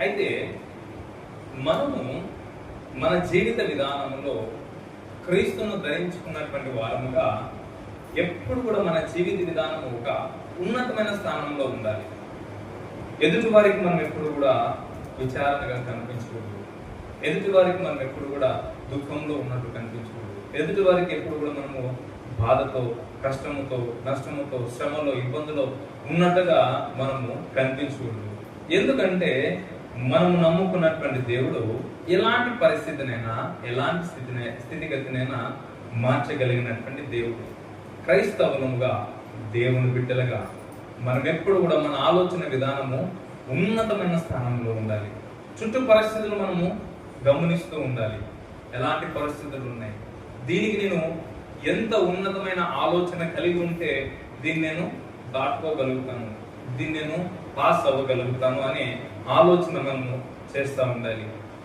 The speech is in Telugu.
అయితే మనము మన జీవిత విధానంలో క్రీస్తును ధరించుకున్నటువంటి వారముగా ఎప్పుడు కూడా మన జీవిత విధానం ఒక ఉన్నతమైన స్థానంలో ఉండాలి. ఎదుటి వారికి మనం ఎప్పుడు కూడా విచారణగా కనిపించకూడదు. ఎదుటి వారికి మనం ఎప్పుడు కూడా దుఃఖంలో ఉన్నట్టు కనిపించకూడదు. ఎదుటి వారికి ఎప్పుడు కూడా మనము బాధతో, కష్టముతో, నష్టముతో, శ్రమలో, ఇబ్బందులో ఉన్నట్టుగా మనము కనిపించకూడదు. ఎందుకంటే మనము నమ్ముకున్నటువంటి దేవుడు ఎలాంటి పరిస్థితినైనా, ఎలాంటి స్థితిగతినైనా మార్చగలిగినటువంటి దేవుడు. క్రైస్తవులుగా, దేవుని బిడ్డలుగా మనం ఎప్పుడు కూడా మన ఆలోచన విధానము ఉన్నతమైన స్థానంలో ఉండాలి. చుట్టూ పరిస్థితులు మనము గమనిస్తూ ఉండాలి. ఎలాంటి పరిస్థితులు ఉన్నాయి, దీనికి నేను ఎంత ఉన్నతమైన ఆలోచన కలిగి ఉంటే దీన్ని నేను దాటుకోగలుగుతాను, దీన్ని నేను పాస్ అవ్వగలుగుతాను అనే ఆలోచన మనము చేస్తూ ఉండాలి.